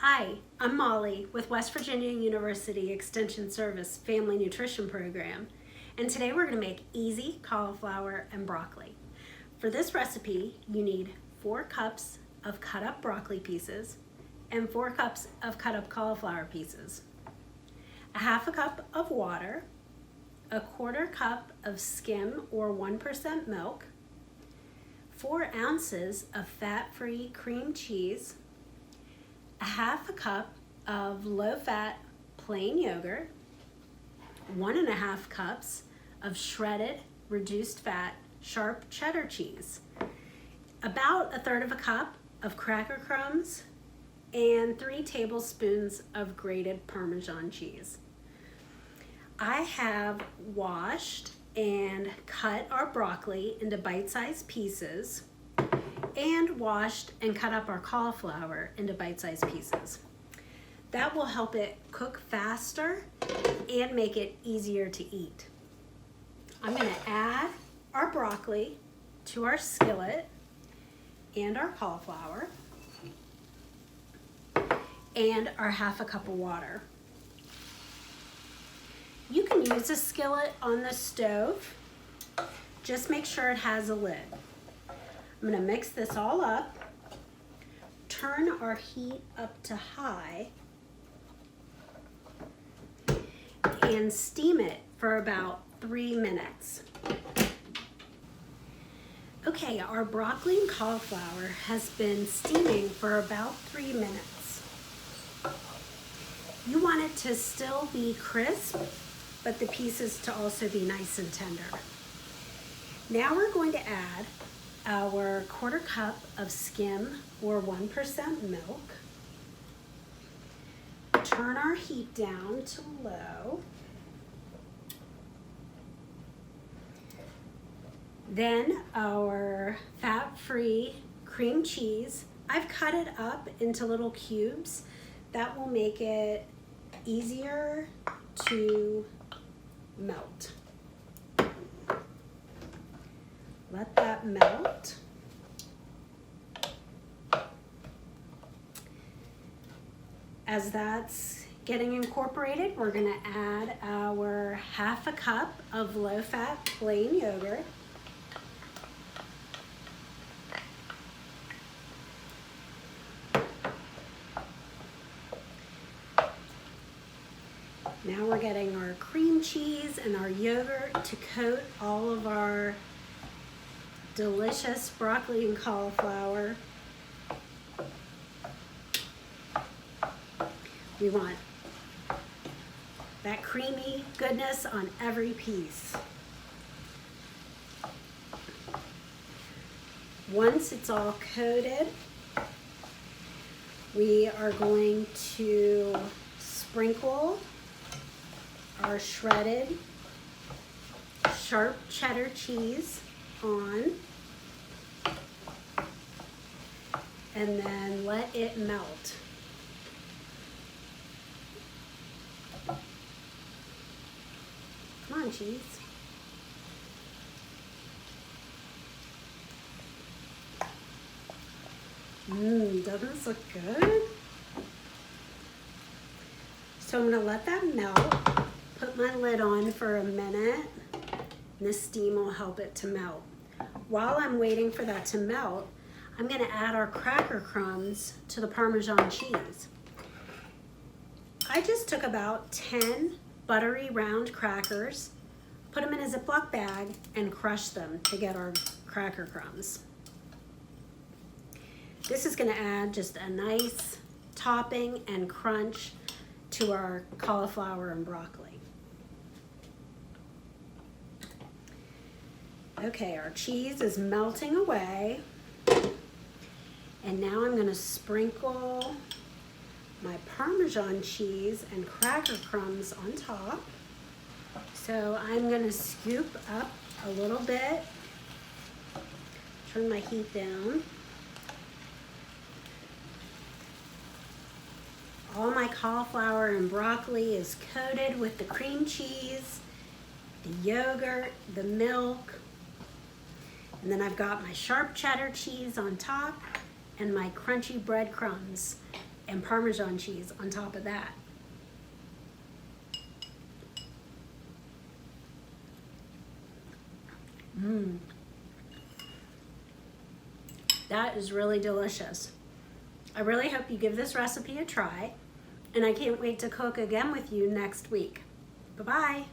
Hi, I'm Molly with West Virginia University Extension Service Family Nutrition Program, and today we're going to make easy cauliflower and broccoli. For this recipe, you need 4 cups of cut up broccoli pieces and 4 cups of cut up cauliflower pieces, a half a cup of water, a 1/4 cup of skim or 1% milk, 4 ounces of fat-free cream cheese, a half a cup of low-fat plain yogurt, 1.5 cups of shredded reduced fat sharp cheddar cheese, about 1/3 cup of cracker crumbs, and 3 tablespoons of grated Parmesan cheese. I have washed and cut our broccoli into bite-sized pieces and washed and cut up our cauliflower into bite-sized pieces. That will help it cook faster and make it easier to eat. I'm going to add our broccoli to our skillet and our cauliflower and our half a cup of water. You can use a skillet on the stove. Just make sure it has a lid. I'm going to mix this all up, turn our heat up to high, and steam it for about 3 minutes. Okay, our broccoli and cauliflower has been steaming for about 3 minutes. You want it to still be crisp, but the pieces to also be nice and tender. Now we're going to add our 1/4 cup of skim or 1% milk. Turn our heat down to low. Then our fat-free cream cheese. I've cut it up into little cubes. That will make it easier to melt. Let that melt. As that's getting incorporated, we're going to add our half a cup of low-fat plain yogurt. Now we're getting our cream cheese and our yogurt to coat all of our delicious broccoli and cauliflower. We want that creamy goodness on every piece. Once it's all coated, we are going to sprinkle our shredded sharp cheddar cheese on, and then let it melt. Come on, cheese. Doesn't this look good? So I'm going to let that melt, put my lid on for a minute, and the steam will help it to melt. While I'm waiting for that to melt, I'm going to add our cracker crumbs to the Parmesan cheese. I just took about 10 buttery round crackers, put them in a Ziploc bag, and crushed them to get our cracker crumbs. This is going to add just a nice topping and crunch to our cauliflower and broccoli. Okay, our cheese is melting away. And now I'm going to sprinkle my Parmesan cheese and cracker crumbs on top. So I'm going to scoop up a little bit, turn my heat down. All my cauliflower and broccoli is coated with the cream cheese, the yogurt, the milk, and then I've got my sharp cheddar cheese on top and my crunchy breadcrumbs. and Parmesan cheese on top of that. That is really delicious. I really hope you give this recipe a try, and I can't wait to cook again with you next week. Bye-bye.